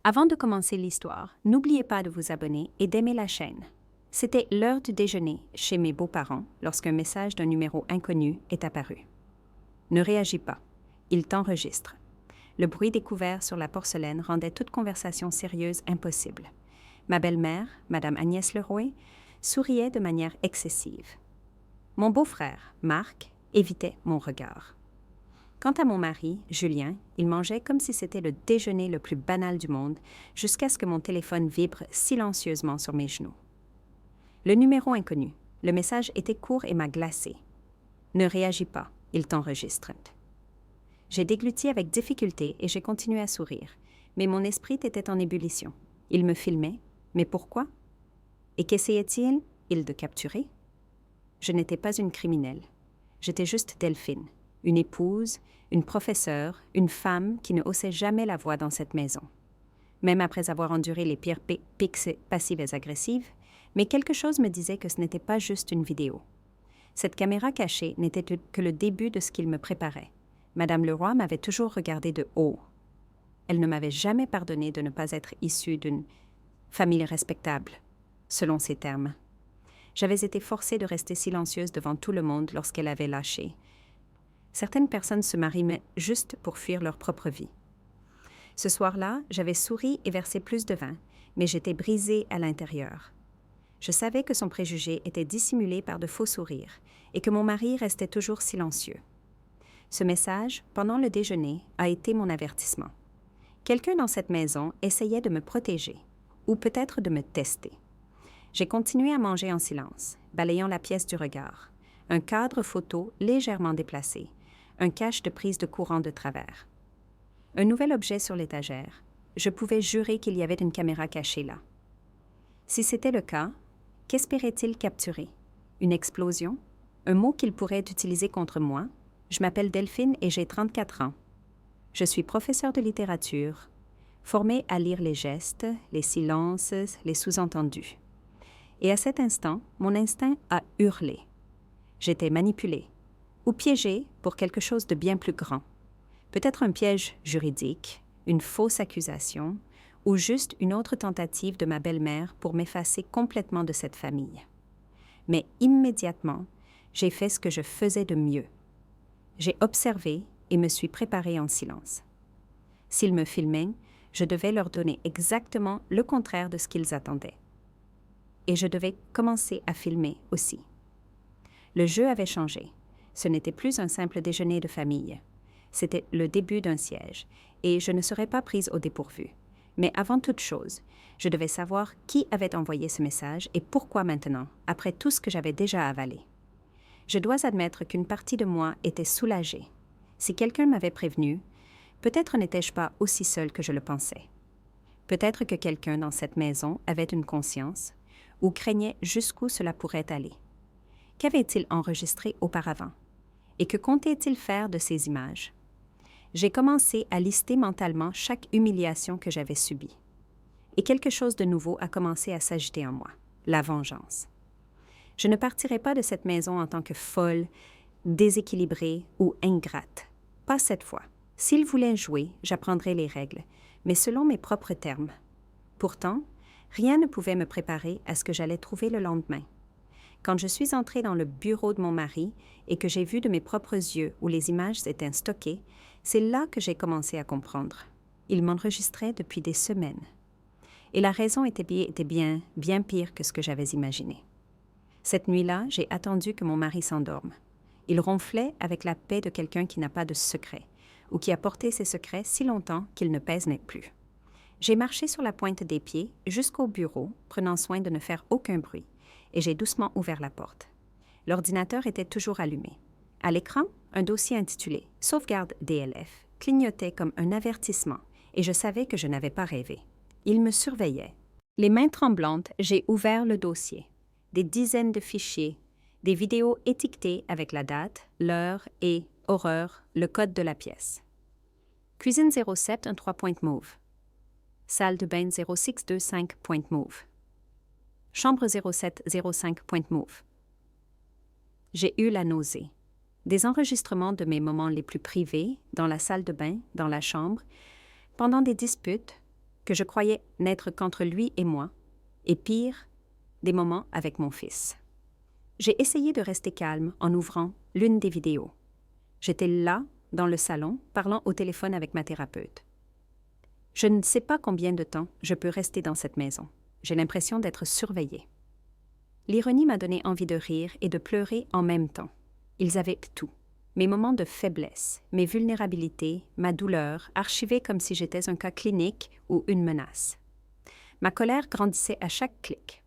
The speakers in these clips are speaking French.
Avant de commencer l'histoire, n'oubliez pas de vous abonner et d'aimer la chaîne. C'était l'heure du déjeuner chez mes beaux-parents lorsqu'un message d'un numéro inconnu est apparu. Ne réagis pas, il t'enregistre. Le bruit des couverts sur la porcelaine rendait toute conversation sérieuse impossible. Ma belle-mère, Madame Agnès Leroy, souriait de manière excessive. Mon beau-frère, Marc, évitait mon regard. Quant à mon mari, Julien, il mangeait comme si c'était le déjeuner le plus banal du monde, jusqu'à ce que mon téléphone vibre silencieusement sur mes genoux. Le numéro inconnu. Le message était court et m'a glacé. Ne réagis pas, il t'enregistre. J'ai dégluti avec difficulté et j'ai continué à sourire, mais mon esprit était en ébullition. Il me filmait, mais pourquoi? Et qu'essayait-il, de capturer? Je n'étais pas une criminelle. J'étais juste Delphine, une épouse, une professeure, une femme qui ne haussait jamais la voix dans cette maison. Même après avoir enduré les pires piques passives et agressives, mais quelque chose me disait que ce n'était pas juste une vidéo. Cette caméra cachée n'était que le début de ce qu'il me préparait. Madame Leroy m'avait toujours regardé de haut. Elle ne m'avait jamais pardonné de ne pas être issue d'une famille respectable, selon ses termes. J'avais été forcée de rester silencieuse devant tout le monde lorsqu'elle avait lâché. Certaines personnes se marient juste pour fuir leur propre vie. Ce soir-là, j'avais souri et versé plus de vin, mais j'étais brisée à l'intérieur. Je savais que son préjugé était dissimulé par de faux sourires et que mon mari restait toujours silencieux. Ce message, pendant le déjeuner, a été mon avertissement. Quelqu'un dans cette maison essayait de me protéger, ou peut-être de me tester. J'ai continué à manger en silence, balayant la pièce du regard. Un cadre photo légèrement déplacé, un cache de prise de courant de travers. Un nouvel objet sur l'étagère. Je pouvais jurer qu'il y avait une caméra cachée là. Si c'était le cas, qu'espérait-il capturer? Une explosion? Un mot qu'il pourrait utiliser contre moi? Je m'appelle Delphine et j'ai 34 ans. Je suis professeure de littérature, formée à lire les gestes, les silences, les sous-entendus. Et à cet instant, mon instinct a hurlé. J'étais manipulée, ou piégée pour quelque chose de bien plus grand. Peut-être un piège juridique, une fausse accusation, ou juste une autre tentative de ma belle-mère pour m'effacer complètement de cette famille. Mais immédiatement, j'ai fait ce que je faisais de mieux. J'ai observé et me suis préparée en silence. S'ils me filmaient, je devais leur donner exactement le contraire de ce qu'ils attendaient. Et je devais commencer à filmer aussi. Le jeu avait changé. Ce n'était plus un simple déjeuner de famille. C'était le début d'un siège, et je ne serais pas prise au dépourvu. Mais avant toute chose, je devais savoir qui avait envoyé ce message et pourquoi maintenant, après tout ce que j'avais déjà avalé. Je dois admettre qu'une partie de moi était soulagée. Si quelqu'un m'avait prévenu, peut-être n'étais-je pas aussi seule que je le pensais. Peut-être que quelqu'un dans cette maison avait une conscience ou craignait jusqu'où cela pourrait aller. Qu'avait-il enregistré auparavant? Et que comptait-il faire de ces images? J'ai commencé à lister mentalement chaque humiliation que j'avais subie. Et quelque chose de nouveau a commencé à s'agiter en moi, la vengeance. Je ne partirai pas de cette maison en tant que folle, déséquilibrée ou ingrate. Pas cette fois. S'il voulait jouer, j'apprendrais les règles, mais selon mes propres termes. Pourtant, rien ne pouvait me préparer à ce que j'allais trouver le lendemain. Quand je suis entrée dans le bureau de mon mari et que j'ai vu de mes propres yeux où les images étaient stockées, c'est là que j'ai commencé à comprendre. Il m'enregistrait depuis des semaines. Et la raison était bien pire que ce que j'avais imaginé. Cette nuit-là, j'ai attendu que mon mari s'endorme. Il ronflait avec la paix de quelqu'un qui n'a pas de secret, ou qui a porté ses secrets si longtemps qu'il ne pèse plus. J'ai marché sur la pointe des pieds jusqu'au bureau, prenant soin de ne faire aucun bruit, et j'ai doucement ouvert la porte. L'ordinateur était toujours allumé. À l'écran, un dossier intitulé « Sauvegarde DLF » clignotait comme un avertissement, et je savais que je n'avais pas rêvé. Il me surveillait. Les mains tremblantes, j'ai ouvert le dossier. Des dizaines de fichiers, des vidéos étiquetées avec la date, l'heure et, horreur, le code de la pièce. Cuisine 07, un 3-point-move. Salle de bain 0625-point-move. Chambre 0705-point-move. J'ai eu la nausée. Des enregistrements de mes moments les plus privés, dans la salle de bain, dans la chambre, pendant des disputes, que je croyais n'être qu'entre lui et moi, et pire, des moments avec mon fils. J'ai essayé de rester calme en ouvrant l'une des vidéos. J'étais là, dans le salon, parlant au téléphone avec ma thérapeute. Je ne sais pas combien de temps je peux rester dans cette maison. J'ai l'impression d'être surveillée. L'ironie m'a donné envie de rire et de pleurer en même temps. Ils avaient tout. Mes moments de faiblesse, mes vulnérabilités, ma douleur, archivés comme si j'étais un cas clinique ou une menace. Ma colère grandissait à chaque clic.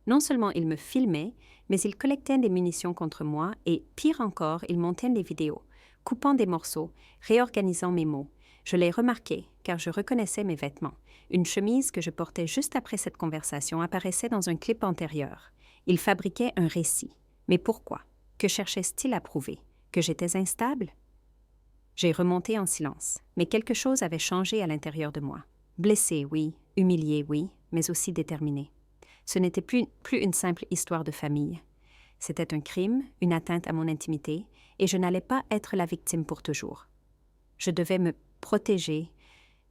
Non seulement ils me filmaient, mais ils collectaient des munitions contre moi et, pire encore, ils montaient les vidéos, coupant des morceaux, réorganisant mes mots. Je les remarquais, car je reconnaissais mes vêtements. Une chemise que je portais juste après cette conversation apparaissait dans un clip antérieur. Ils fabriquaient un récit. Mais pourquoi? Que cherchaient-ils à prouver? Que j'étais instable? J'ai remonté en silence, mais quelque chose avait changé à l'intérieur de moi. Blessée, oui, humiliée, oui, mais aussi déterminée. Ce n'était plus une simple histoire de famille. C'était un crime, une atteinte à mon intimité, et je n'allais pas être la victime pour toujours. Je devais me protéger,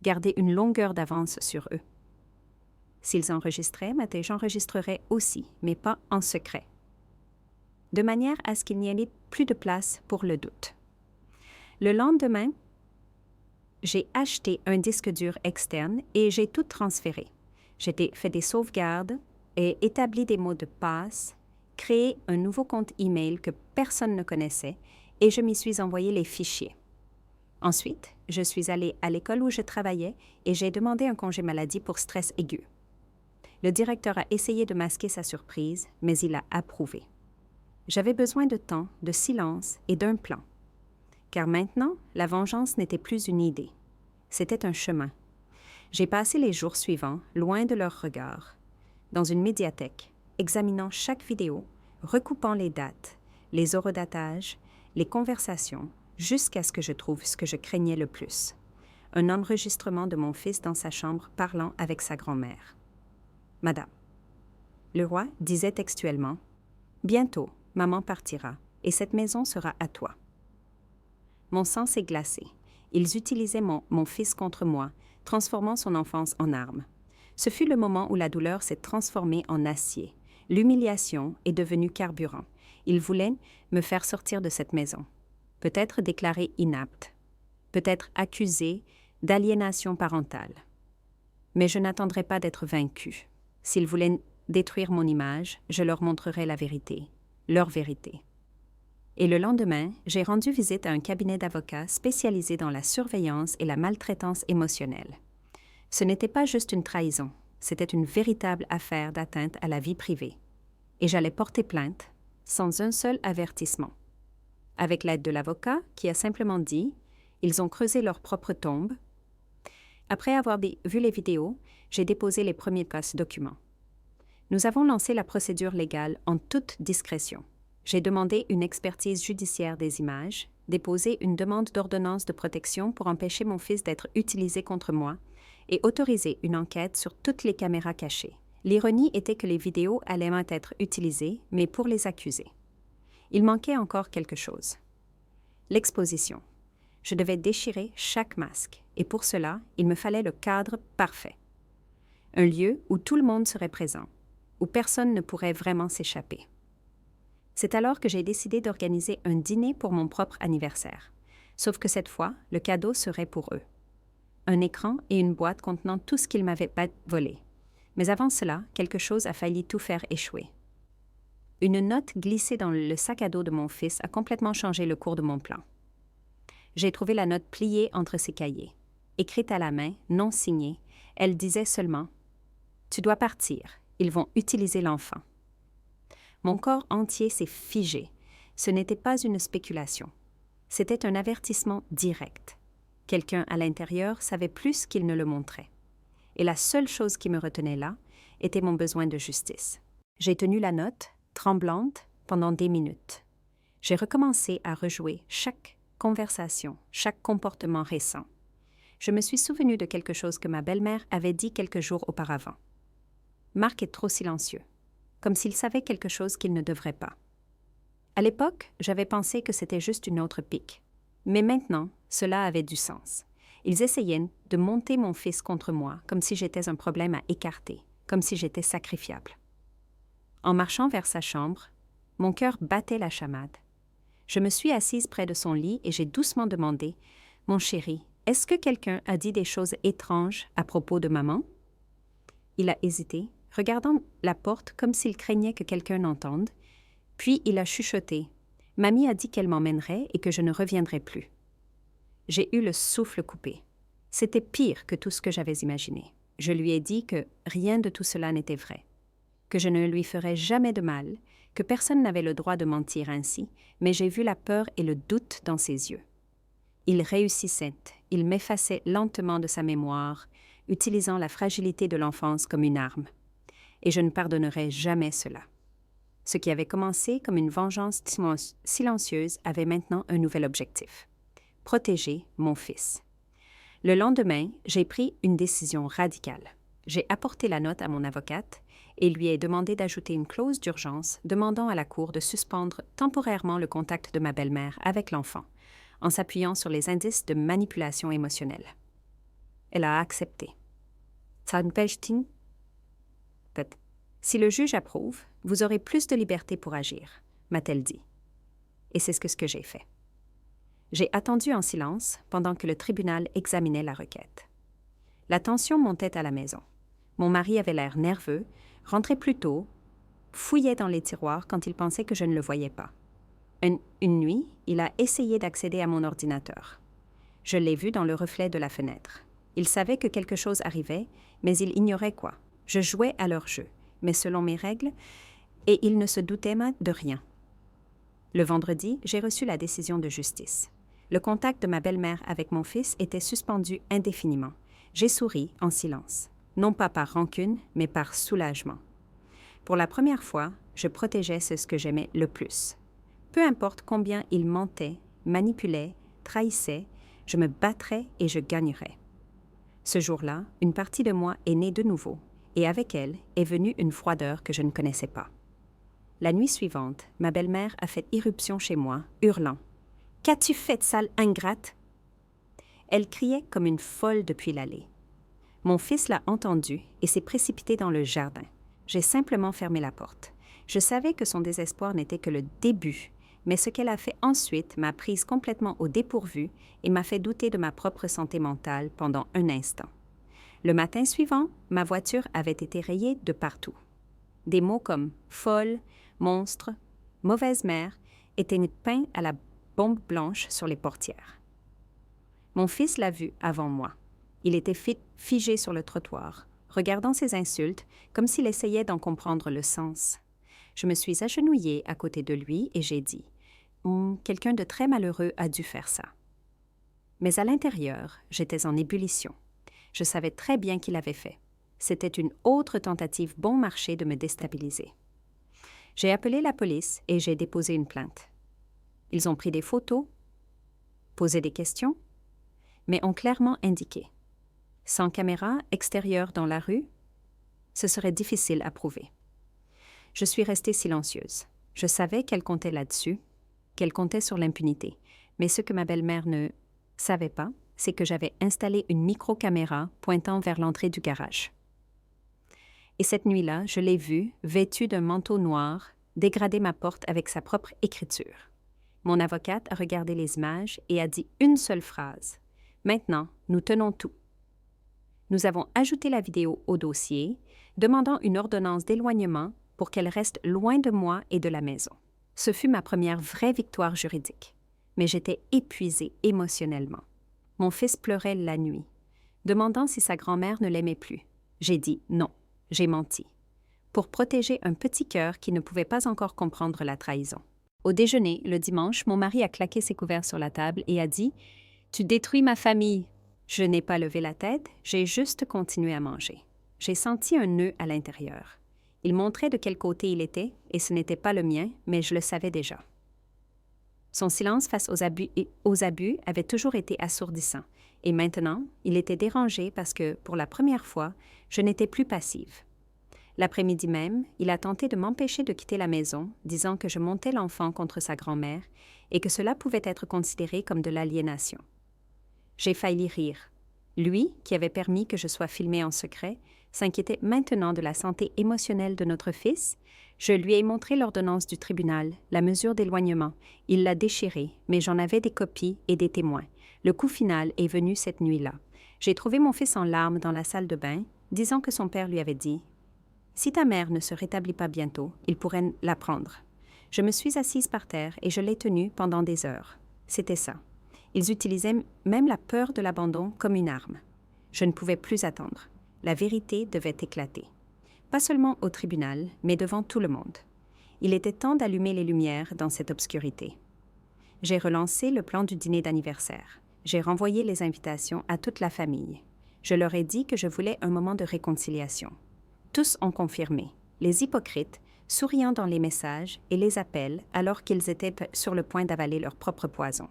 garder une longueur d'avance sur eux. S'ils enregistraient, j'enregistrerais aussi, mais pas en secret. De manière à ce qu'il n'y ait plus de place pour le doute. Le lendemain, j'ai acheté un disque dur externe et j'ai tout transféré. J'ai fait des sauvegardes et établi des mots de passe, créé un nouveau compte email que personne ne connaissait et je m'y suis envoyé les fichiers. Ensuite, je suis allée à l'école où je travaillais et j'ai demandé un congé maladie pour stress aigu. Le directeur a essayé de masquer sa surprise, mais il a approuvé. J'avais besoin de temps, de silence et d'un plan. Car maintenant, la vengeance n'était plus une idée. C'était un chemin. J'ai passé les jours suivants, loin de leur regard, dans une médiathèque, examinant chaque vidéo, recoupant les dates, les horodatages, les conversations, jusqu'à ce que je trouve ce que je craignais le plus. Un enregistrement de mon fils dans sa chambre parlant avec sa grand-mère. « Madame. » Le roi disait textuellement, « Bientôt, maman partira, et cette maison sera à toi. » Mon sang s'est glacé. Ils utilisaient mon fils contre moi, transformant son enfance en arme. Ce fut le moment où la douleur s'est transformée en acier. L'humiliation est devenue carburant. Ils voulaient me faire sortir de cette maison. Peut-être déclarée inapte. Peut-être accusée d'aliénation parentale. Mais je n'attendrai pas d'être vaincue. S'ils voulaient détruire mon image, je leur montrerai la vérité, leur vérité. Et le lendemain, j'ai rendu visite à un cabinet d'avocats spécialisé dans la surveillance et la maltraitance émotionnelle. Ce n'était pas juste une trahison, c'était une véritable affaire d'atteinte à la vie privée. Et j'allais porter plainte, sans un seul avertissement. Avec l'aide de l'avocat, qui a simplement dit « Ils ont creusé leur propre tombe ». Après avoir vu les vidéos, j'ai déposé les premiers documents. Nous avons lancé la procédure légale en toute discrétion. J'ai demandé une expertise judiciaire des images, déposé une demande d'ordonnance de protection pour empêcher mon fils d'être utilisé contre moi et autorisé une enquête sur toutes les caméras cachées. L'ironie était que les vidéos allaient être utilisées, mais pour les accusés. Il manquait encore quelque chose. L'exposition. Je devais déchirer chaque masque, et pour cela, il me fallait le cadre parfait. Un lieu où tout le monde serait présent, où personne ne pourrait vraiment s'échapper. C'est alors que j'ai décidé d'organiser un dîner pour mon propre anniversaire. Sauf que cette fois, le cadeau serait pour eux. Un écran et une boîte contenant tout ce qu'ils m'avaient volé. Mais avant cela, quelque chose a failli tout faire échouer. Une note glissée dans le sac à dos de mon fils a complètement changé le cours de mon plan. J'ai trouvé la note pliée entre ses cahiers. Écrite à la main, non signée, elle disait seulement « Tu dois partir, ils vont utiliser l'enfant. » Mon corps entier s'est figé. Ce n'était pas une spéculation. C'était un avertissement direct. Quelqu'un à l'intérieur savait plus qu'il ne le montrait. Et la seule chose qui me retenait là était mon besoin de justice. J'ai tenu la note, tremblante, pendant des minutes. J'ai recommencé à rejouer chaque conversation, chaque comportement récent. Je me suis souvenu de quelque chose que ma belle-mère avait dit quelques jours auparavant. Marc est trop silencieux, comme s'il savait quelque chose qu'il ne devrait pas. À l'époque, j'avais pensé que c'était juste une autre pique. Mais maintenant, cela avait du sens. Ils essayaient de monter mon fils contre moi, comme si j'étais un problème à écarter, comme si j'étais sacrifiable. En marchant vers sa chambre, mon cœur battait la chamade. Je me suis assise près de son lit et j'ai doucement demandé « Mon chéri, est-ce que quelqu'un a dit des choses étranges à propos de maman? » Il a hésité, regardant la porte comme s'il craignait que quelqu'un n'entende, puis il a chuchoté « Mamie a dit qu'elle m'emmènerait et que je ne reviendrai plus. » J'ai eu le souffle coupé. C'était pire que tout ce que j'avais imaginé. Je lui ai dit que rien de tout cela n'était vrai, que je ne lui ferais jamais de mal, que personne n'avait le droit de mentir ainsi, mais j'ai vu la peur et le doute dans ses yeux. Il réussissait, il m'effaçait lentement de sa mémoire, utilisant la fragilité de l'enfance comme une arme. Et je ne pardonnerai jamais cela. Ce qui avait commencé comme une vengeance silencieuse avait maintenant un nouvel objectif: protéger mon fils. Le lendemain, j'ai pris une décision radicale. J'ai apporté la note à mon avocate et lui ai demandé d'ajouter une clause d'urgence demandant à la Cour de suspendre temporairement le contact de ma belle-mère avec l'enfant, en s'appuyant sur les indices de manipulation émotionnelle. Elle a accepté. Si le juge approuve, vous aurez plus de liberté pour agir, m'a-t-elle dit. Et c'est ce que j'ai fait. J'ai attendu en silence pendant que le tribunal examinait la requête. La tension montait à la maison. Mon mari avait l'air nerveux, rentrait plus tôt, fouillait dans les tiroirs quand il pensait que je ne le voyais pas. Une nuit, il a essayé d'accéder à mon ordinateur. Je l'ai vu dans le reflet de la fenêtre. Il savait que quelque chose arrivait, mais il ignorait quoi. Je jouais à leur jeu, mais selon mes règles, et il ne se doutait de rien. Le vendredi, j'ai reçu la décision de justice. Le contact de ma belle-mère avec mon fils était suspendu indéfiniment. J'ai souri en silence, non pas par rancune, mais par soulagement. Pour la première fois, je protégeais ce que j'aimais le plus. Peu importe combien il mentait, manipulait, trahissait, je me battrais et je gagnerais. Ce jour-là, une partie de moi est née de nouveau, et avec elle est venue une froideur que je ne connaissais pas. La nuit suivante, ma belle-mère a fait irruption chez moi, hurlant « Qu'as-tu fait, sale ingrate ?» Elle criait comme une folle depuis l'allée. Mon fils l'a entendue et s'est précipité dans le jardin. J'ai simplement fermé la porte. Je savais que son désespoir n'était que le début, mais ce qu'elle a fait ensuite m'a prise complètement au dépourvu et m'a fait douter de ma propre santé mentale pendant un instant. Le matin suivant, ma voiture avait été rayée de partout. Des mots comme « folle »,« monstre »,« mauvaise mère » étaient peints à la bombe blanche sur les portières. Mon fils l'a vu avant moi. Il était figé sur le trottoir, regardant ces insultes comme s'il essayait d'en comprendre le sens. Je me suis agenouillée à côté de lui et j'ai dit « Quelqu'un de très malheureux a dû faire ça. » Mais à l'intérieur, j'étais en ébullition. Je savais très bien qu'il avait fait. C'était une autre tentative bon marché de me déstabiliser. J'ai appelé la police et j'ai déposé une plainte. Ils ont pris des photos, posé des questions, mais ont clairement indiqué. Sans caméra extérieure dans la rue, ce serait difficile à prouver. Je suis restée silencieuse. Je savais qu'elle comptait là-dessus, qu'elle comptait sur l'impunité. Mais ce que ma belle-mère ne savait pas, c'est que j'avais installé une micro-caméra pointant vers l'entrée du garage. Et cette nuit-là, je l'ai vue, vêtue d'un manteau noir, dégrader ma porte avec sa propre écriture. Mon avocate a regardé les images et a dit une seule phrase. « Maintenant, nous tenons tout. » Nous avons ajouté la vidéo au dossier, demandant une ordonnance d'éloignement pour qu'elle reste loin de moi et de la maison. Ce fut ma première vraie victoire juridique, mais j'étais épuisée émotionnellement. Mon fils pleurait la nuit, demandant si sa grand-mère ne l'aimait plus. J'ai dit non, j'ai menti, pour protéger un petit cœur qui ne pouvait pas encore comprendre la trahison. Au déjeuner, le dimanche, mon mari a claqué ses couverts sur la table et a dit « Tu détruis ma famille !» Je n'ai pas levé la tête, j'ai juste continué à manger. J'ai senti un nœud à l'intérieur. Il montrait de quel côté il était, et ce n'était pas le mien, mais je le savais déjà. Son silence face aux abus avait toujours été assourdissant, et maintenant, il était dérangé parce que, pour la première fois, je n'étais plus passive. L'après-midi même, il a tenté de m'empêcher de quitter la maison, disant que je montais l'enfant contre sa grand-mère et que cela pouvait être considéré comme de l'aliénation. J'ai failli rire, Lui, qui avait permis que je sois filmée en secret, s'inquiétait maintenant de la santé émotionnelle de notre fils. Je lui ai montré l'ordonnance du tribunal, la mesure d'éloignement. Il l'a déchirée, mais j'en avais des copies et des témoins. Le coup final est venu cette nuit-là. J'ai trouvé mon fils en larmes dans la salle de bain, disant que son père lui avait dit « Si ta mère ne se rétablit pas bientôt, il pourrait la prendre. » Je me suis assise par terre et je l'ai tenu pendant des heures. C'était ça. Ils utilisaient même la peur de l'abandon comme une arme. Je ne pouvais plus attendre. La vérité devait éclater. Pas seulement au tribunal, mais devant tout le monde. Il était temps d'allumer les lumières dans cette obscurité. J'ai relancé le plan du dîner d'anniversaire. J'ai renvoyé les invitations à toute la famille. Je leur ai dit que je voulais un moment de réconciliation. Tous ont confirmé. Les hypocrites, souriant dans les messages et les appels alors qu'ils étaient sur le point d'avaler leur propre poison.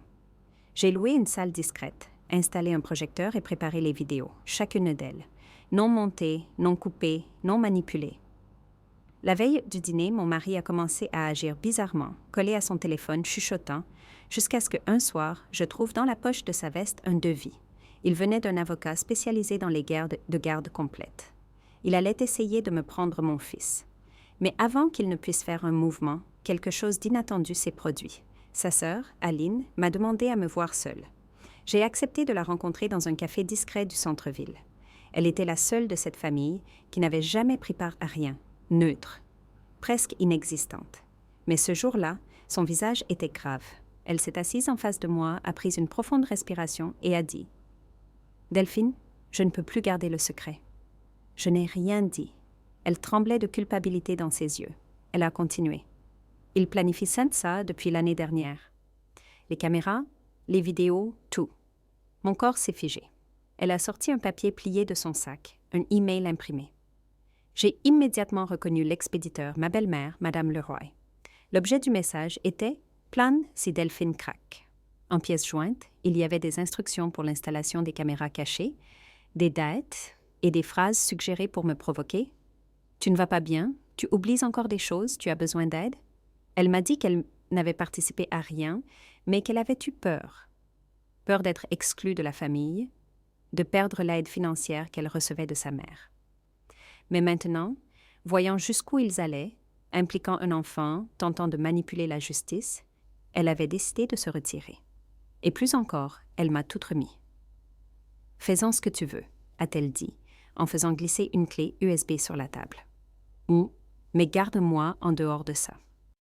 J'ai loué une salle discrète, installé un projecteur et préparé les vidéos, chacune d'elles. Non montées, non coupées, non manipulées. La veille du dîner, mon mari a commencé à agir bizarrement, collé à son téléphone, chuchotant, jusqu'à ce qu'un soir, je trouve dans la poche de sa veste un devis. Il venait d'un avocat spécialisé dans les gardes de garde complète. Il allait essayer de me prendre mon fils. Mais avant qu'il ne puisse faire un mouvement, quelque chose d'inattendu s'est produit. Sa sœur, Aline, m'a demandé à me voir seule. J'ai accepté de la rencontrer dans un café discret du centre-ville. Elle était la seule de cette famille qui n'avait jamais pris part à rien, neutre, presque inexistante. Mais ce jour-là, son visage était grave. Elle s'est assise en face de moi, a pris une profonde respiration et a dit « Delphine, je ne peux plus garder le secret. » Je n'ai rien dit. Elle tremblait de culpabilité dans ses yeux. Elle a continué. « Il planifie ça depuis l'année dernière. Les caméras, les vidéos, tout. Mon corps s'est figé. » Elle a sorti un papier plié de son sac, un email imprimé. J'ai immédiatement reconnu l'expéditeur, ma belle-mère, Madame Leroy. L'objet du message était « Plane si Delphine craque ». En pièces jointes, il y avait des instructions pour l'installation des caméras cachées, des dates et des phrases suggérées pour me provoquer. « Tu ne vas pas bien? Tu oublies encore des choses? Tu as besoin d'aide? » Elle m'a dit qu'elle n'avait participé à rien, mais qu'elle avait eu peur. Peur d'être exclue de la famille, de perdre l'aide financière qu'elle recevait de sa mère. Mais maintenant, voyant jusqu'où ils allaient, impliquant un enfant, tentant de manipuler la justice, elle avait décidé de se retirer. Et plus encore, elle m'a tout remis. « Fais-en ce que tu veux », a-t-elle dit, en faisant glisser une clé USB sur la table. « Mais garde-moi en dehors de ça. »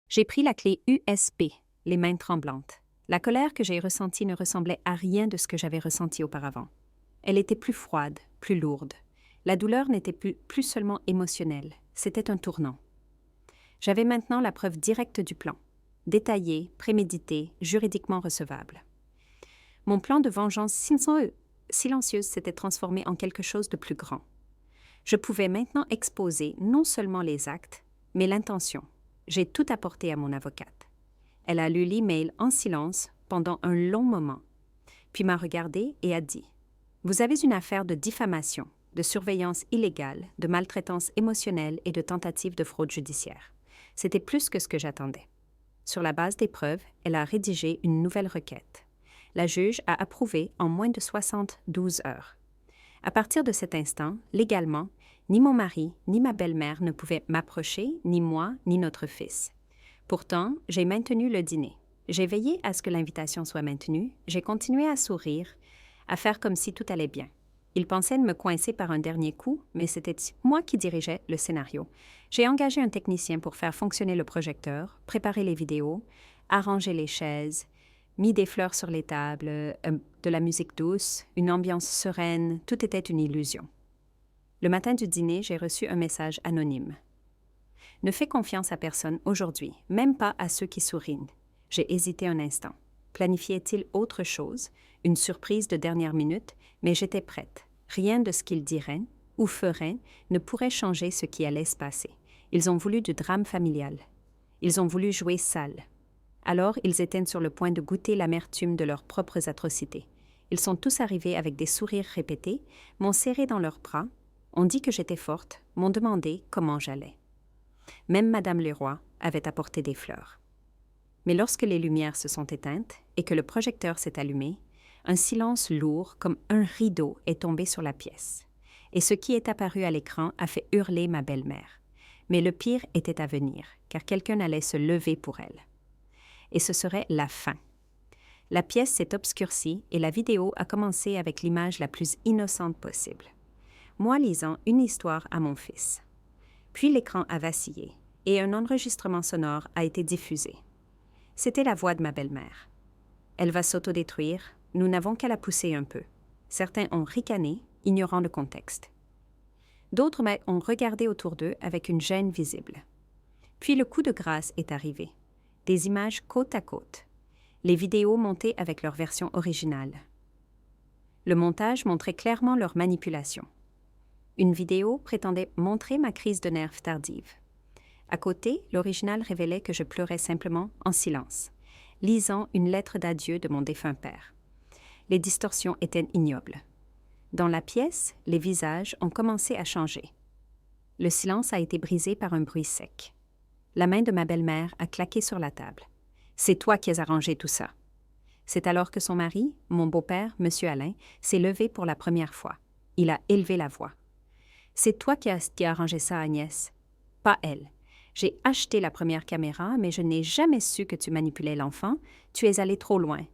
J'ai pris la clé USB, les mains tremblantes. La colère que j'ai ressentie ne ressemblait à rien de ce que j'avais ressenti auparavant. Elle était plus froide, plus lourde. La douleur n'était plus seulement émotionnelle, c'était un tournant. J'avais maintenant la preuve directe du plan, détaillé, prémédité, juridiquement recevable. Mon plan de vengeance silencieuse s'était transformé en quelque chose de plus grand. Je pouvais maintenant exposer non seulement les actes, mais l'intention. J'ai tout apporté à mon avocate. Elle a lu l'email en silence pendant un long moment, puis m'a regardé et a dit « Vous avez une affaire de diffamation, de surveillance illégale, de maltraitance émotionnelle et de tentative de fraude judiciaire. » C'était plus que ce que j'attendais. Sur la base des preuves, elle a rédigé une nouvelle requête. La juge a approuvé en moins de 72 heures. À partir de cet instant, légalement, ni mon mari ni ma belle-mère ne pouvaient m'approcher, ni moi, ni notre fils. Pourtant, j'ai maintenu le dîner. J'ai veillé à ce que l'invitation soit maintenue, j'ai continué à sourire, à faire comme si tout allait bien. Il pensait de me coincer par un dernier coup, mais c'était moi qui dirigeais le scénario. J'ai engagé un technicien pour faire fonctionner le projecteur, préparer les vidéos, arranger les chaises, mis des fleurs sur les tables, de la musique douce, une ambiance sereine, tout était une illusion. Le matin du dîner, j'ai reçu un message anonyme. « Ne fais confiance à personne aujourd'hui, même pas à ceux qui sourient. » J'ai hésité un instant. Planifiait-il autre chose, une surprise de dernière minute, mais j'étais prête. Rien de ce qu'ils diraient ou feraient ne pourrait changer ce qui allait se passer. Ils ont voulu du drame familial. Ils ont voulu jouer sale. Alors, ils étaient sur le point de goûter l'amertume de leurs propres atrocités. Ils sont tous arrivés avec des sourires répétés, m'ont serré dans leurs bras, ont dit que j'étais forte, m'ont demandé comment j'allais. Même Madame Leroy avait apporté des fleurs. Mais lorsque les lumières se sont éteintes et que le projecteur s'est allumé, Un silence lourd, comme un rideau, est tombé sur la pièce. Et ce qui est apparu à l'écran a fait hurler ma belle-mère. Mais le pire était à venir, car quelqu'un allait se lever pour elle. Et ce serait la fin. La pièce s'est obscurcie et la vidéo a commencé avec l'image la plus innocente possible. Moi lisant une histoire à mon fils. Puis l'écran a vacillé et un enregistrement sonore a été diffusé. C'était la voix de ma belle-mère. Elle va s'autodétruire, nous n'avons qu'à la pousser un peu. Certains ont ricané, ignorant le contexte. D'autres ont regardé autour d'eux avec une gêne visible. Puis le coup de grâce est arrivé. Des images côte à côte. Les vidéos montées avec leur version originale. Le montage montrait clairement leur manipulation. Une vidéo prétendait montrer ma crise de nerfs tardive. À côté, l'original révélait que je pleurais simplement en silence, lisant une lettre d'adieu de mon défunt père. Les distorsions étaient ignobles. Dans la pièce, les visages ont commencé à changer. Le silence a été brisé par un bruit sec. La main de ma belle-mère a claqué sur la table. « C'est toi qui as arrangé tout ça. » C'est alors que son mari, mon beau-père, M. Alain, s'est levé pour la première fois. Il a élevé la voix. « C'est toi qui as arrangé ça, Agnès. » Pas elle. J'ai acheté la première caméra, mais je n'ai jamais su que tu manipulais l'enfant. Tu es allé trop loin.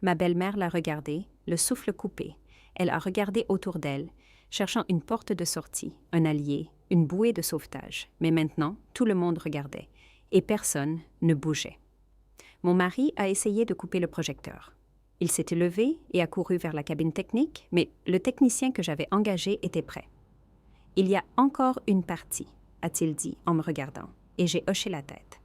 Ma belle-mère l'a regardé, le souffle coupé. Elle a regardé autour d'elle, cherchant une porte de sortie, un allié, une bouée de sauvetage. Mais maintenant, tout le monde regardait, et personne ne bougeait. Mon mari a essayé de couper le projecteur. Il s'était levé et a couru vers la cabine technique, mais le technicien que j'avais engagé était prêt. « Il y a encore une partie », a-t-il dit en me regardant, et j'ai hoché la tête.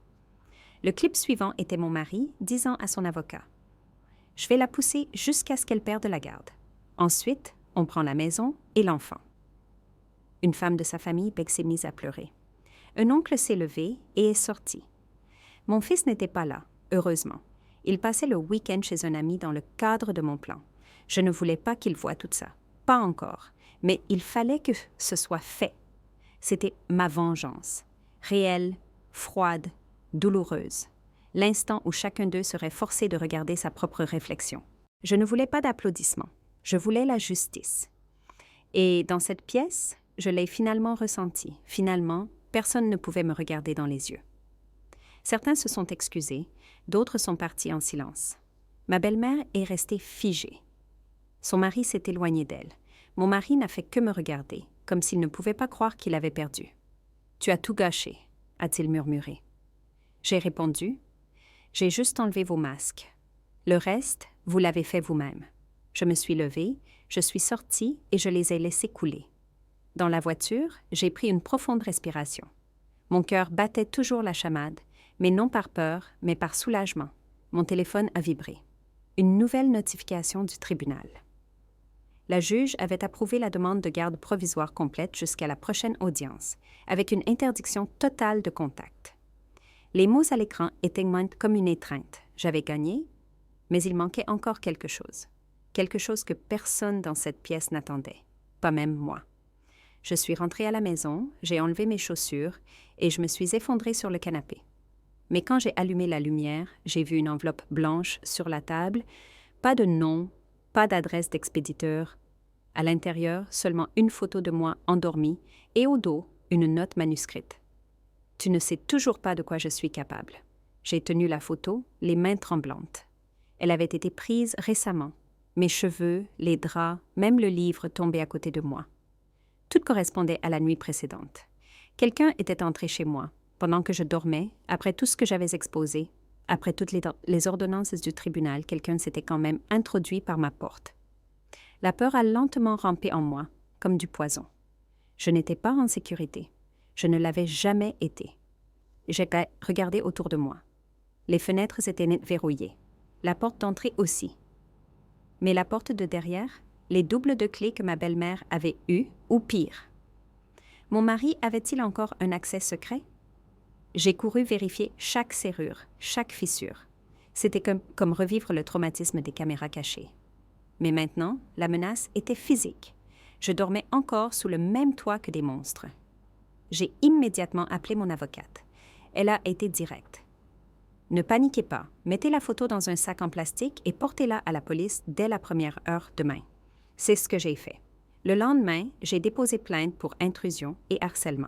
Le clip suivant était mon mari disant à son avocat « Je vais la pousser jusqu'à ce qu'elle perde la garde. Ensuite, on prend la maison et l'enfant. » Une femme de sa famille s'est mise à pleurer. Un oncle s'est levé et est sorti. Mon fils n'était pas là, heureusement. Il passait le week-end chez un ami dans le cadre de mon plan. Je ne voulais pas qu'il voie tout ça. Pas encore. Mais il fallait que ce soit fait. C'était ma vengeance. Réelle, froide, douloureuse. L'instant où chacun d'eux serait forcé de regarder sa propre réflexion. Je ne voulais pas d'applaudissements. Je voulais la justice. Et dans cette pièce, je l'ai finalement ressenti. Finalement, personne ne pouvait me regarder dans les yeux. Certains se sont excusés, d'autres sont partis en silence. Ma belle-mère est restée figée. Son mari s'est éloigné d'elle. Mon mari n'a fait que me regarder, comme s'il ne pouvait pas croire qu'il avait perdu. « Tu as tout gâché », a-t-il murmuré. J'ai répondu « J'ai juste enlevé vos masques. Le reste, vous l'avez fait vous-même. » Je me suis levée, je suis sortie et je les ai laissés couler. Dans la voiture, j'ai pris une profonde respiration. Mon cœur battait toujours la chamade, mais non par peur, mais par soulagement. Mon téléphone a vibré. Une nouvelle notification du tribunal. La juge avait approuvé la demande de garde provisoire complète jusqu'à la prochaine audience, avec une interdiction totale de contact. Les mots à l'écran étaient comme une étreinte. J'avais gagné, mais il manquait encore quelque chose. Quelque chose que personne dans cette pièce n'attendait, pas même moi. Je suis rentrée à la maison, j'ai enlevé mes chaussures et je me suis effondrée sur le canapé. Mais quand j'ai allumé la lumière, j'ai vu une enveloppe blanche sur la table, pas de nom, pas d'adresse d'expéditeur. À l'intérieur, seulement une photo de moi endormie et au dos, une note manuscrite. « Tu ne sais toujours pas de quoi je suis capable. » J'ai tenu la photo, les mains tremblantes. Elle avait été prise récemment. Mes cheveux, les draps, même le livre tombaient à côté de moi. Tout correspondait à la nuit précédente. Quelqu'un était entré chez moi, pendant que je dormais, après tout ce que j'avais exposé. Après toutes les ordonnances du tribunal, quelqu'un s'était quand même introduit par ma porte. La peur a lentement rampé en moi, comme du poison. Je n'étais pas en sécurité. Je ne l'avais jamais été. J'ai regardé autour de moi. Les fenêtres étaient verrouillées. La porte d'entrée aussi. Mais la porte de derrière, les doubles de clés que ma belle-mère avait eues, ou pire. Mon mari avait-il encore un accès secret? J'ai couru vérifier chaque serrure, chaque fissure. C'était comme revivre le traumatisme des caméras cachées. Mais maintenant, la menace était physique. Je dormais encore sous le même toit que des monstres. J'ai immédiatement appelé mon avocate. Elle a été directe. Ne paniquez pas, mettez la photo dans un sac en plastique et portez-la à la police dès la première heure demain. C'est ce que j'ai fait. Le lendemain, j'ai déposé plainte pour intrusion et harcèlement.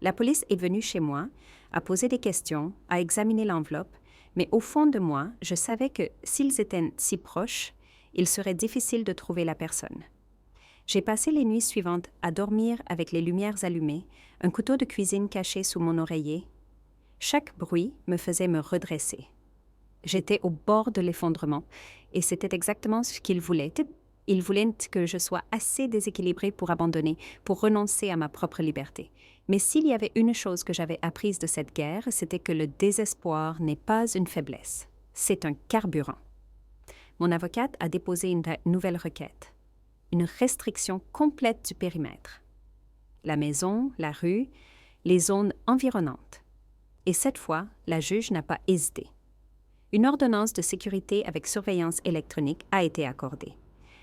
La police est venue chez moi, a posé des questions, a examiné l'enveloppe, mais au fond de moi, je savais que s'ils étaient si proches, il serait difficile de trouver la personne. J'ai passé les nuits suivantes à dormir avec les lumières allumées, un couteau de cuisine caché sous mon oreiller. Chaque bruit me faisait me redresser. J'étais au bord de l'effondrement et c'était exactement ce qu'il voulait. Il voulait que je sois assez déséquilibrée pour abandonner, pour renoncer à ma propre liberté. Mais s'il y avait une chose que j'avais apprise de cette guerre, c'était que le désespoir n'est pas une faiblesse, c'est un carburant. Mon avocate a déposé une nouvelle requête, une restriction complète du périmètre. La maison, la rue, les zones environnantes. Et cette fois, la juge n'a pas hésité. Une ordonnance de sécurité avec surveillance électronique a été accordée.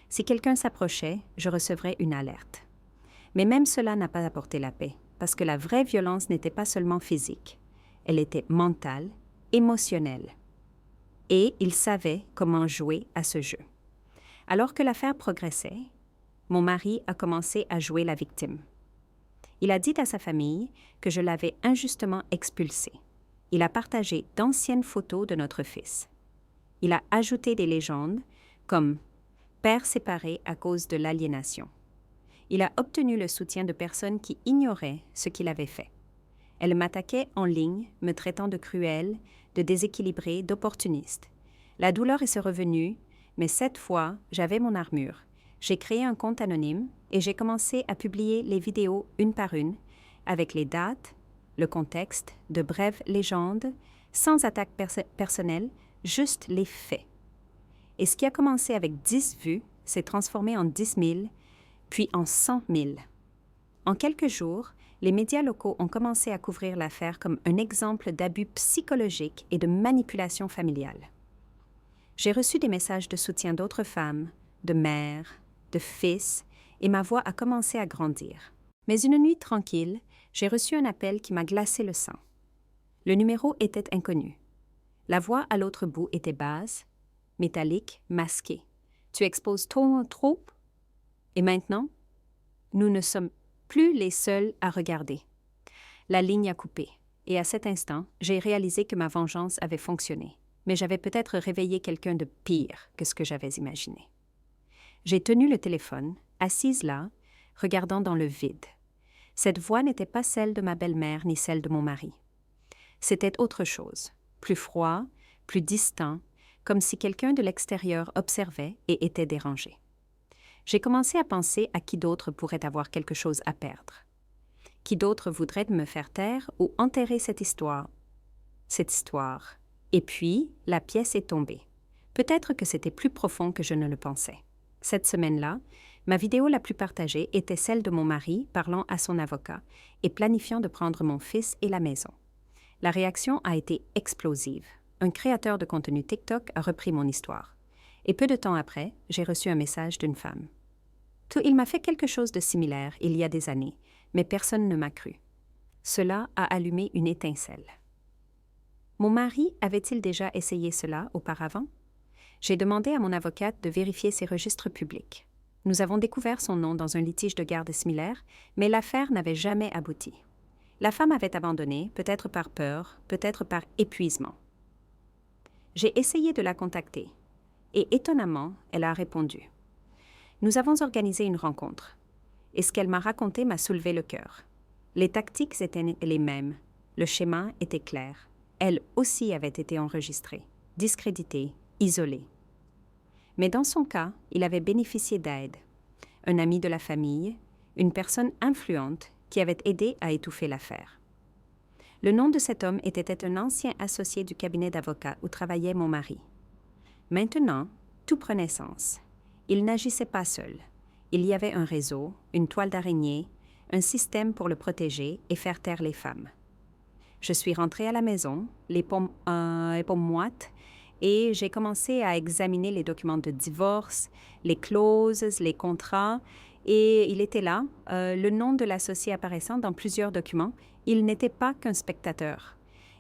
Si quelqu'un s'approchait, je recevrais une alerte. Mais même cela n'a pas apporté la paix, parce que la vraie violence n'était pas seulement physique, elle était mentale, émotionnelle. Et il savait comment jouer à ce jeu. Alors que l'affaire progressait, mon mari a commencé à jouer la victime. Il a dit à sa famille que je l'avais injustement expulsé. Il a partagé d'anciennes photos de notre fils. Il a ajouté des légendes comme « père séparé à cause de l'aliénation ». Il a obtenu le soutien de personnes qui ignoraient ce qu'il avait fait. Elles m'attaquaient en ligne, me traitant de cruelle, de déséquilibrée, d'opportuniste. La douleur est revenue, mais cette fois, j'avais mon armure. J'ai créé un compte anonyme et j'ai commencé à publier les vidéos une par une, avec les dates, le contexte, de brèves légendes, sans attaque personnelle, juste les faits. Et ce qui a commencé avec 10 vues s'est transformé en 10 000, puis en 100 000. En quelques jours, les médias locaux ont commencé à couvrir l'affaire comme un exemple d'abus psychologique et de manipulation familiale. J'ai reçu des messages de soutien d'autres femmes, de mères, de fils, et ma voix a commencé à grandir. Mais une nuit tranquille, j'ai reçu un appel qui m'a glacé le sang. Le numéro était inconnu. La voix à l'autre bout était basse, métallique, masquée. « Tu exposes ton troupe? Et maintenant, nous ne sommes plus les seuls à regarder. » La ligne a coupé, et à cet instant, j'ai réalisé que ma vengeance avait fonctionné. Mais j'avais peut-être réveillé quelqu'un de pire que ce que j'avais imaginé. J'ai tenu le téléphone, assise là, regardant dans le vide. Cette voix n'était pas celle de ma belle-mère ni celle de mon mari. C'était autre chose, plus froid, plus distant, comme si quelqu'un de l'extérieur observait et était dérangé. J'ai commencé à penser à qui d'autre pourrait avoir quelque chose à perdre. Qui d'autre voudrait me faire taire ou enterrer cette histoire. Et puis, la pièce est tombée. Peut-être que c'était plus profond que je ne le pensais. Cette semaine-là, ma vidéo la plus partagée était celle de mon mari parlant à son avocat et planifiant de prendre mon fils et la maison. La réaction a été explosive. Un créateur de contenu TikTok a repris mon histoire. Et peu de temps après, j'ai reçu un message d'une femme. Il m'a fait quelque chose de similaire il y a des années, mais personne ne m'a cru. Cela a allumé une étincelle. Mon mari avait-il déjà essayé cela auparavant? J'ai demandé à mon avocate de vérifier ses registres publics. Nous avons découvert son nom dans un litige de garde similaire, mais l'affaire n'avait jamais abouti. La femme avait abandonné, peut-être par peur, peut-être par épuisement. J'ai essayé de la contacter, et étonnamment, elle a répondu. Nous avons organisé une rencontre, et ce qu'elle m'a raconté m'a soulevé le cœur. Les tactiques étaient les mêmes, le schéma était clair. Elle aussi avait été enregistrée, discréditée, isolée. Mais dans son cas, il avait bénéficié d'aide. Un ami de la famille, une personne influente qui avait aidé à étouffer l'affaire. Le nom de cet homme était un ancien associé du cabinet d'avocats où travaillait mon mari. Maintenant, tout prenait sens. Il n'agissait pas seul. Il y avait un réseau, une toile d'araignée, un système pour le protéger et faire taire les femmes. Je suis rentrée à la maison, les paumes moites, et j'ai commencé à examiner les documents de divorce, les clauses, les contrats, et il était là, le nom de l'associé apparaissant dans plusieurs documents. Il n'était pas qu'un spectateur.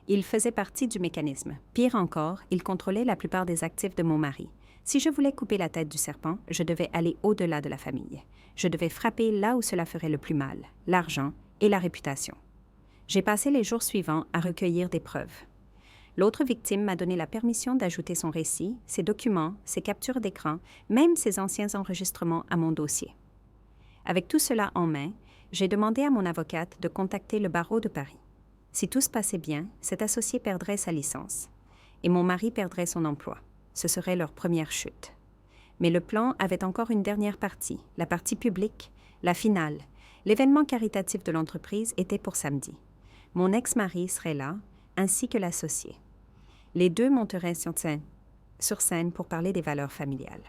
Il faisait partie du mécanisme. Pire encore, il contrôlait la plupart des actifs de mon mari. Si je voulais couper la tête du serpent, je devais aller au-delà de la famille. Je devais frapper là où cela ferait le plus mal, l'argent et la réputation. J'ai passé les jours suivants à recueillir des preuves. L'autre victime m'a donné la permission d'ajouter son récit, ses documents, ses captures d'écran, même ses anciens enregistrements à mon dossier. Avec tout cela en main, j'ai demandé à mon avocate de contacter le barreau de Paris. Si tout se passait bien, cet associé perdrait sa licence et mon mari perdrait son emploi. Ce serait leur première chute. Mais le plan avait encore une dernière partie, la partie publique, la finale. L'événement caritatif de l'entreprise était pour samedi. Mon ex-mari serait là, ainsi que l'associé. Les deux monteraient sur scène pour parler des valeurs familiales.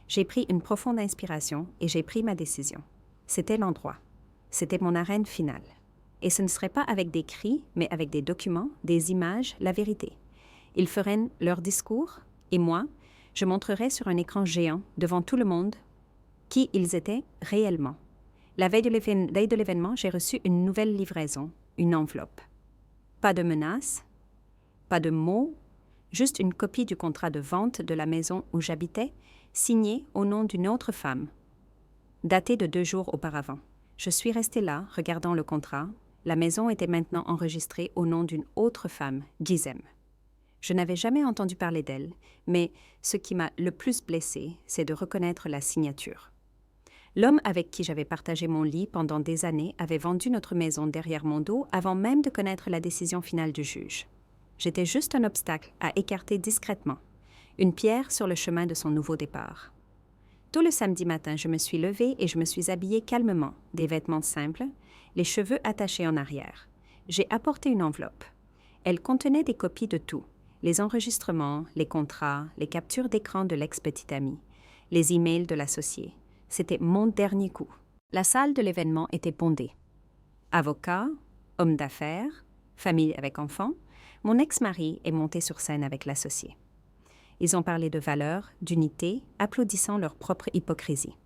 J'ai pris une profonde inspiration et j'ai pris ma décision. C'était l'endroit. C'était mon arène finale. Et ce ne serait pas avec des cris, mais avec des documents, des images, la vérité. Ils feraient leur discours, et moi, je montrerais sur un écran géant, devant tout le monde, qui ils étaient réellement. La veille de l'événement, j'ai reçu une nouvelle livraison, une enveloppe. Pas de menaces, pas de mots, juste une copie du contrat de vente de la maison où j'habitais, signée au nom d'une autre femme, datée de 2 jours auparavant. Je suis restée là, regardant le contrat. La maison était maintenant enregistrée au nom d'une autre femme, Gizem. Je n'avais jamais entendu parler d'elle, mais ce qui m'a le plus blessée, c'est de reconnaître la signature. L'homme avec qui j'avais partagé mon lit pendant des années avait vendu notre maison derrière mon dos avant même de connaître la décision finale du juge. J'étais juste un obstacle à écarter discrètement, une pierre sur le chemin de son nouveau départ. Tout le samedi matin, je me suis levée et je me suis habillée calmement, des vêtements simples, les cheveux attachés en arrière. J'ai apporté une enveloppe. Elle contenait des copies de tout, les enregistrements, les contrats, les captures d'écran de l'ex-petite amie, les emails de l'associé. C'était mon dernier coup. La salle de l'événement était bondée. Avocats, hommes d'affaires, famille avec enfants, mon ex-mari est monté sur scène avec l'associé. Ils ont parlé de valeurs, d'unité, applaudissant leur propre hypocrisie.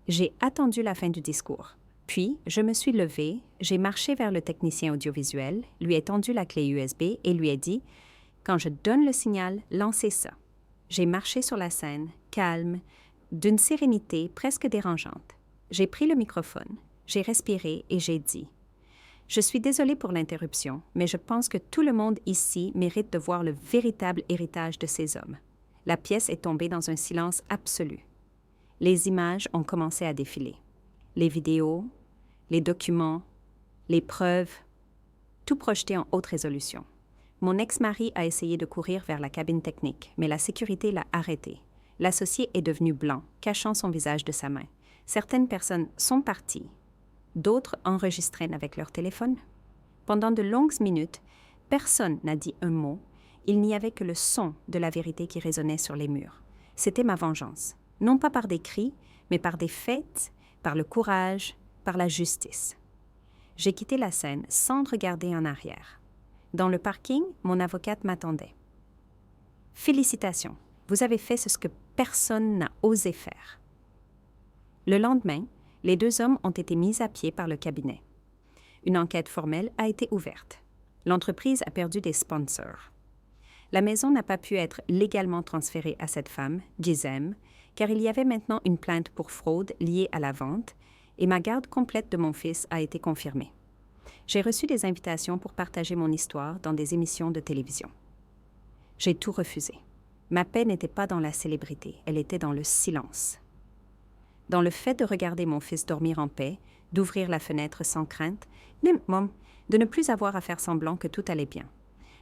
J'ai attendu la fin du discours. Puis, je me suis levée, j'ai marché vers le technicien audiovisuel, lui ai tendu la clé USB et lui ai dit « Quand je donne le signal, lancez ça ». J'ai marché sur la scène, calme, d'une sérénité presque dérangeante. J'ai pris le microphone, j'ai respiré et j'ai dit « Je suis désolée pour l'interruption, mais je pense que tout le monde ici mérite de voir le véritable héritage de ces hommes. » La pièce est tombée dans un silence absolu. Les images ont commencé à défiler. Les vidéos, les documents, les preuves, tout projeté en haute résolution. Mon ex-mari a essayé de courir vers la cabine technique, mais la sécurité l'a arrêté. L'associé est devenu blanc, cachant son visage de sa main. Certaines personnes sont parties. D'autres enregistraient avec leur téléphone. Pendant de longues minutes, personne n'a dit un mot. Il n'y avait que le son de la vérité qui résonnait sur les murs. C'était ma vengeance. Non pas par des cris, mais par des faits, par le courage, par la justice. J'ai quitté la scène sans regarder en arrière. Dans le parking, mon avocate m'attendait. « Félicitations, vous avez fait ce que personne n'a osé faire. » Le lendemain, les 2 hommes ont été mis à pied par le cabinet. Une enquête formelle a été ouverte. L'entreprise a perdu des sponsors. La maison n'a pas pu être légalement transférée à cette femme, Gizem, car il y avait maintenant une plainte pour fraude liée à la vente et ma garde complète de mon fils a été confirmée. J'ai reçu des invitations pour partager mon histoire dans des émissions de télévision. J'ai tout refusé. Ma paix n'était pas dans la célébrité, elle était dans le silence. Dans le fait de regarder mon fils dormir en paix, d'ouvrir la fenêtre sans crainte, de ne plus avoir à faire semblant que tout allait bien.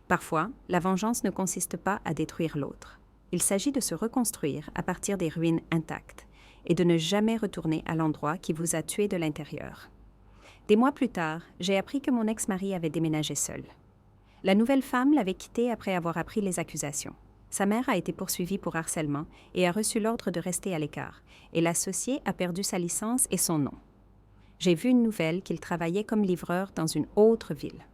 Parfois, la vengeance ne consiste pas à détruire l'autre. Il s'agit de se reconstruire à partir des ruines intactes et de ne jamais retourner à l'endroit qui vous a tué de l'intérieur. Des mois plus tard, j'ai appris que mon ex-mari avait déménagé seul. La nouvelle femme l'avait quitté après avoir appris les accusations. Sa mère a été poursuivie pour harcèlement et a reçu l'ordre de rester à l'écart, et l'associé a perdu sa licence et son nom. J'ai vu une nouvelle qu'il travaillait comme livreur dans une autre ville.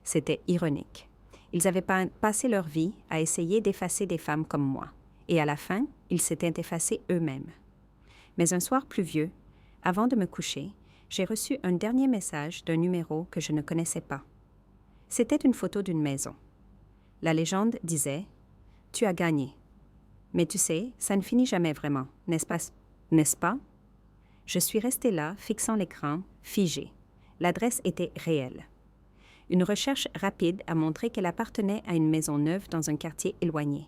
C'était ironique. Ils avaient passé leur vie à essayer d'effacer des femmes comme moi, et à la fin, ils s'étaient effacés eux-mêmes. Mais un soir pluvieux, avant de me coucher, j'ai reçu un dernier message d'un numéro que je ne connaissais pas. C'était une photo d'une maison. La légende disait « Tu as gagné ». Mais tu sais, ça ne finit jamais vraiment, n'est-ce pas? N'est-ce pas? Je suis restée là, fixant l'écran, figée. L'adresse était réelle. Une recherche rapide a montré qu'elle appartenait à une maison neuve dans un quartier éloigné.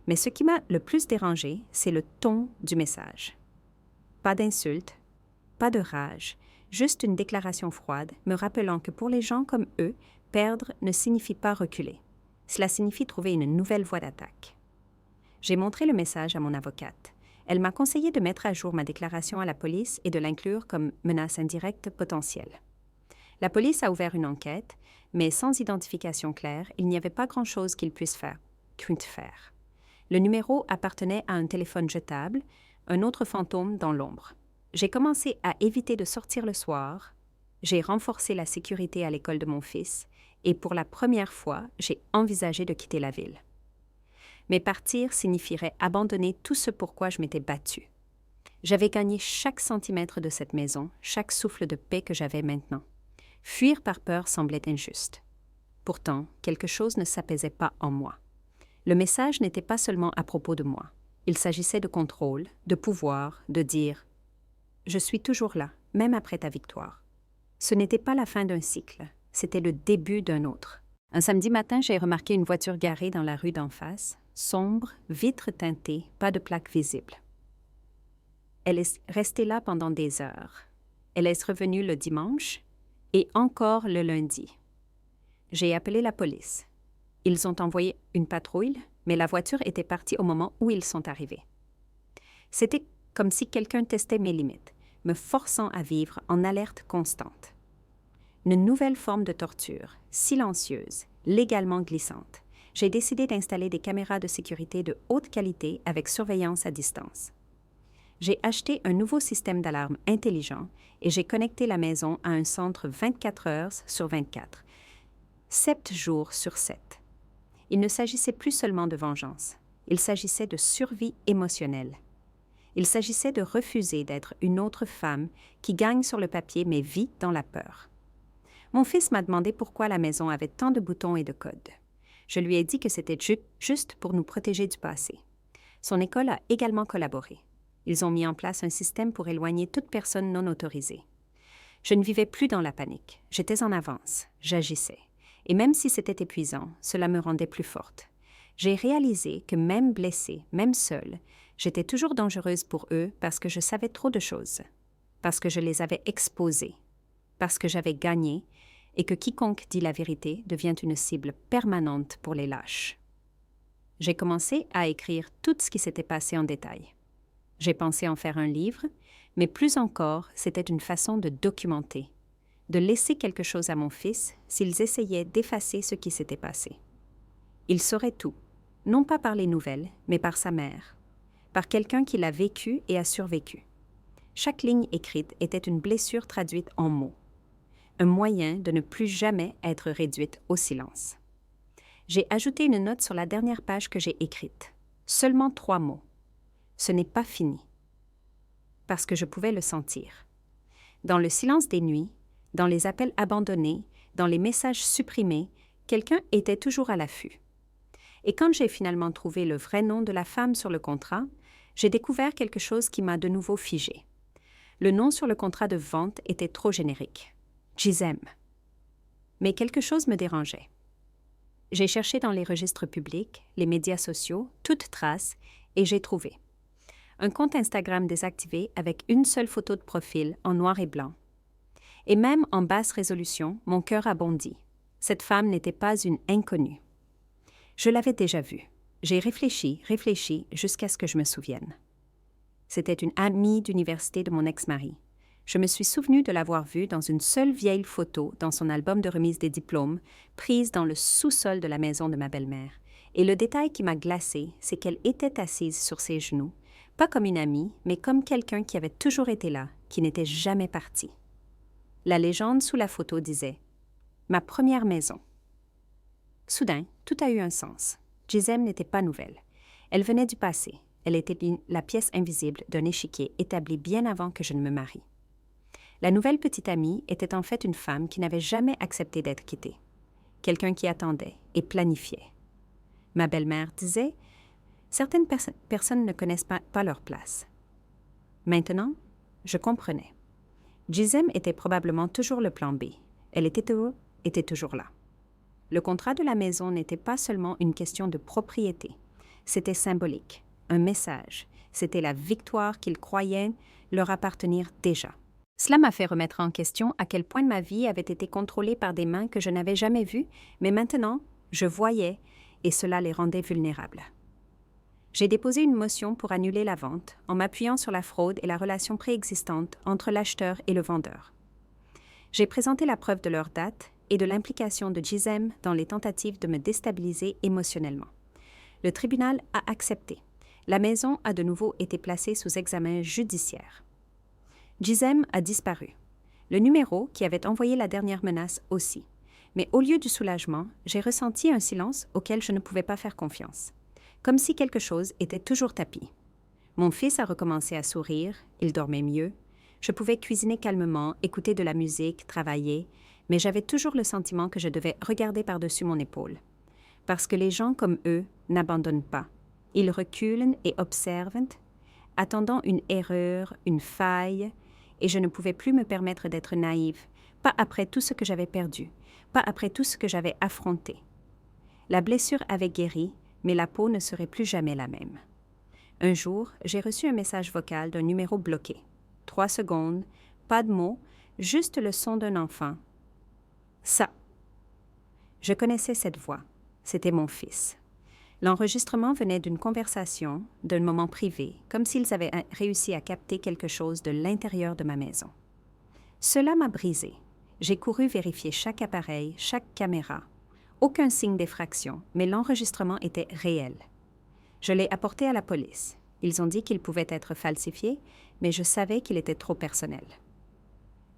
Mais ce qui m'a le plus dérangé, c'est le ton du message. Pas d'insulte, pas de rage, juste une déclaration froide me rappelant que pour les gens comme eux, perdre ne signifie pas reculer. Cela signifie trouver une nouvelle voie d'attaque. J'ai montré le message à mon avocate. Elle m'a conseillé de mettre à jour ma déclaration à la police et de l'inclure comme menace indirecte potentielle. La police a ouvert une enquête, mais sans identification claire, il n'y avait pas grand-chose qu'ils puissent faire. Le numéro appartenait à un téléphone jetable, un autre fantôme dans l'ombre. J'ai commencé à éviter de sortir le soir, j'ai renforcé la sécurité à l'école de mon fils et pour la première fois, j'ai envisagé de quitter la ville. Mais partir signifierait abandonner tout ce pourquoi je m'étais battue. J'avais gagné chaque centimètre de cette maison, chaque souffle de paix que j'avais maintenant. Fuir par peur semblait injuste. Pourtant, quelque chose ne s'apaisait pas en moi. Le message n'était pas seulement à propos de moi. Il s'agissait de contrôle, de pouvoir, de dire « Je suis toujours là, même après ta victoire ». Ce n'était pas la fin d'un cycle, c'était le début d'un autre. Un samedi matin, j'ai remarqué une voiture garée dans la rue d'en face, sombre, vitres teintées, pas de plaque visible. Elle est restée là pendant des heures. Elle est revenue le dimanche et encore le lundi. J'ai appelé la police. Ils ont envoyé une patrouille, mais la voiture était partie au moment où ils sont arrivés. C'était comme si quelqu'un testait mes limites, me forçant à vivre en alerte constante. Une nouvelle forme de torture, silencieuse, légalement glissante. J'ai décidé d'installer des caméras de sécurité de haute qualité avec surveillance à distance. J'ai acheté un nouveau système d'alarme intelligent et j'ai connecté la maison à un centre 24 heures sur 24, 7 jours sur 7. Il ne s'agissait plus seulement de vengeance, il s'agissait de survie émotionnelle. Il s'agissait de refuser d'être une autre femme qui gagne sur le papier mais vit dans la peur. Mon fils m'a demandé pourquoi la maison avait tant de boutons et de codes. Je lui ai dit que c'était juste pour nous protéger du passé. Son école a également collaboré. Ils ont mis en place un système pour éloigner toute personne non autorisée. Je ne vivais plus dans la panique. J'étais en avance. J'agissais. Et même si c'était épuisant, cela me rendait plus forte. J'ai réalisé que même blessée, même seule, j'étais toujours dangereuse pour eux parce que je savais trop de choses, parce que je les avais exposés, parce que j'avais gagné et que quiconque dit la vérité devient une cible permanente pour les lâches. J'ai commencé à écrire tout ce qui s'était passé en détail. J'ai pensé en faire un livre, mais plus encore, c'était une façon de documenter, de laisser quelque chose à mon fils s'ils essayaient d'effacer ce qui s'était passé. Il saurait tout, non pas par les nouvelles, mais par sa mère, par quelqu'un qui l'a vécu et a survécu. Chaque ligne écrite était une blessure traduite en mots, un moyen de ne plus jamais être réduite au silence. J'ai ajouté une note sur la dernière page que j'ai écrite. Seulement 3 mots. Ce n'est pas fini. Parce que je pouvais le sentir. Dans le silence des nuits, dans les appels abandonnés, dans les messages supprimés, quelqu'un était toujours à l'affût. Et quand j'ai finalement trouvé le vrai nom de la femme sur le contrat, j'ai découvert quelque chose qui m'a de nouveau figé. Le nom sur le contrat de vente était trop générique. Gisem. Mais quelque chose me dérangeait. J'ai cherché dans les registres publics, les médias sociaux, toute trace, et j'ai trouvé. Un compte Instagram désactivé avec une seule photo de profil en noir et blanc. Et même en basse résolution, mon cœur a bondi. Cette femme n'était pas une inconnue. Je l'avais déjà vue. J'ai réfléchi jusqu'à ce que je me souvienne. C'était une amie d'université de mon ex-mari. Je me suis souvenu de l'avoir vue dans une seule vieille photo dans son album de remise des diplômes, prise dans le sous-sol de la maison de ma belle-mère. Et le détail qui m'a glacée, c'est qu'elle était assise sur ses genoux, pas comme une amie, mais comme quelqu'un qui avait toujours été là, qui n'était jamais parti. La légende sous la photo disait « Ma première maison ». Soudain, tout a eu un sens. Gisem n'était pas nouvelle. Elle venait du passé. Elle était la pièce invisible d'un échiquier établi bien avant que je ne me marie. La nouvelle petite amie était en fait une femme qui n'avait jamais accepté d'être quittée. quelqu'un qui attendait et planifiait. Ma belle-mère disait « Certaines personnes ne connaissent pas leur place ». Maintenant, je comprenais. Gisem était probablement toujours le plan B. Elle était toujours là. Le contrat de la maison n'était pas seulement une question de propriété. C'était symbolique, un message. C'était la victoire qu'ils croyaient leur appartenir déjà. Cela m'a fait remettre en question à quel point ma vie avait été contrôlée par des mains que je n'avais jamais vues, mais maintenant, je voyais et cela les rendait vulnérables. J'ai déposé une motion pour annuler la vente en m'appuyant sur la fraude et la relation préexistante entre l'acheteur et le vendeur. J'ai présenté la preuve de leur date et de l'implication de Gisem dans les tentatives de me déstabiliser émotionnellement. Le tribunal a accepté. La maison a de nouveau été placée sous examen judiciaire. Gisem a disparu. Le numéro qui avait envoyé la dernière menace aussi. Mais au lieu du soulagement, j'ai ressenti un silence auquel je ne pouvais pas faire confiance. Comme si quelque chose était toujours tapis. Mon fils a recommencé à sourire, il dormait mieux. Je pouvais cuisiner calmement, écouter de la musique, travailler, mais j'avais toujours le sentiment que je devais regarder par-dessus mon épaule. Parce que les gens comme eux n'abandonnent pas. Ils reculent et observent, attendant une erreur, une faille, et je ne pouvais plus me permettre d'être naïve, pas après tout ce que j'avais perdu, pas après tout ce que j'avais affronté. La blessure avait guéri, mais la peau ne serait plus jamais la même. Un jour, j'ai reçu un message vocal d'un numéro bloqué. 3 secondes, pas de mots, juste le son d'un enfant. Ça. Je connaissais cette voix. C'était mon fils. L'enregistrement venait d'une conversation, d'un moment privé, comme s'ils avaient réussi à capter quelque chose de l'intérieur de ma maison. Cela m'a brisé. J'ai couru vérifier chaque appareil, chaque caméra. Aucun signe d'effraction, mais l'enregistrement était réel. Je l'ai apporté à la police. Ils ont dit qu'il pouvait être falsifié, mais je savais qu'il était trop personnel.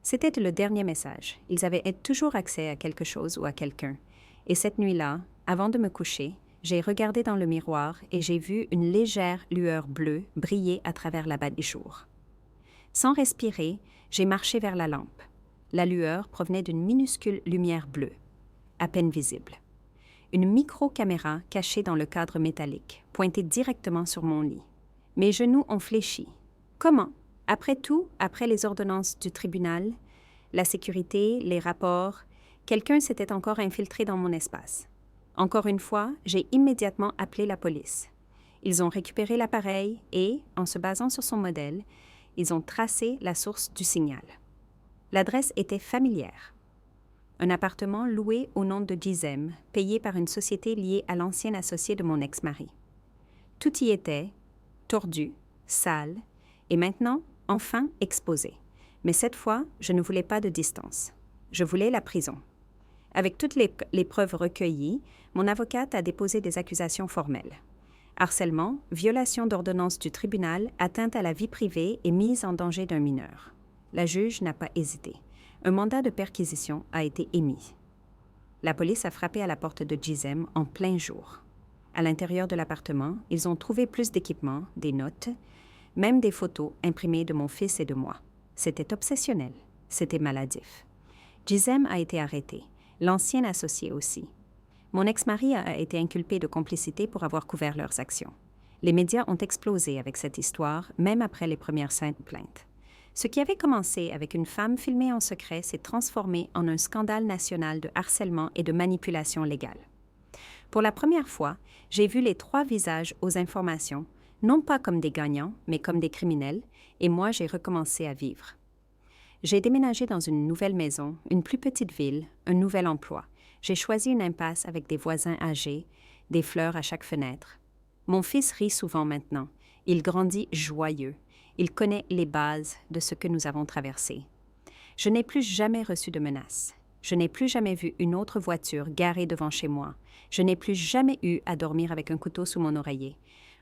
C'était le dernier message. Ils avaient toujours accès à quelque chose ou à quelqu'un. Et cette nuit-là, avant de me coucher, j'ai regardé dans le miroir et j'ai vu une légère lueur bleue briller à travers l'abat du jour. Sans respirer, j'ai marché vers la lampe. La lueur provenait d'une minuscule lumière bleue, à peine visible. Une micro-caméra cachée dans le cadre métallique, pointée directement sur mon lit. Mes genoux ont fléchi. Comment? Après tout, après les ordonnances du tribunal, la sécurité, les rapports, quelqu'un s'était encore infiltré dans mon espace. Encore une fois, j'ai immédiatement appelé la police. Ils ont récupéré l'appareil et, en se basant sur son modèle, ils ont tracé la source du signal. L'adresse était familière. Un appartement loué au nom de Gisem, payé par une société liée à l'ancien associé de mon ex-mari. Tout y était, tordu, sale, et maintenant, enfin exposé. Mais cette fois, je ne voulais pas de distance. Je voulais la prison. Avec toutes les preuves recueillies, mon avocate a déposé des accusations formelles. Harcèlement, violation d'ordonnance du tribunal, atteinte à la vie privée et mise en danger d'un mineur. La juge n'a pas hésité. Un mandat de perquisition a été émis. La police a frappé à la porte de Gisem en plein jour. À l'intérieur de l'appartement, ils ont trouvé plus d'équipements, des notes, même des photos imprimées de mon fils et de moi. C'était obsessionnel. C'était maladif. Gisem a été arrêté. L'ancien associé aussi. Mon ex-mari a été inculpé de complicité pour avoir couvert leurs actions. Les médias ont explosé avec cette histoire, même après les premières plaintes. Ce qui avait commencé avec une femme filmée en secret s'est transformé en un scandale national de harcèlement et de manipulation légale. Pour la première fois, j'ai vu les 3 visages aux informations, non pas comme des gagnants, mais comme des criminels, et moi j'ai recommencé à vivre. J'ai déménagé dans une nouvelle maison, une plus petite ville, un nouvel emploi. J'ai choisi une impasse avec des voisins âgés, des fleurs à chaque fenêtre. Mon fils rit souvent maintenant. Il grandit joyeux. Il connaît les bases de ce que nous avons traversé. Je n'ai plus jamais reçu de menaces. Je n'ai plus jamais vu une autre voiture garée devant chez moi. Je n'ai plus jamais eu à dormir avec un couteau sous mon oreiller.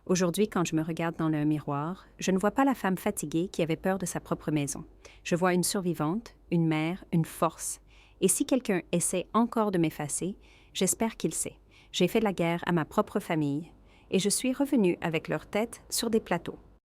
Aujourd'hui, quand je me regarde dans le miroir, je ne vois pas la femme fatiguée qui avait peur de sa propre maison. Je vois une survivante, une mère, une force. Et si quelqu'un essaie encore de m'effacer, j'espère qu'il sait. J'ai fait la guerre à ma propre famille et je suis revenue avec leur tête sur des plateaux.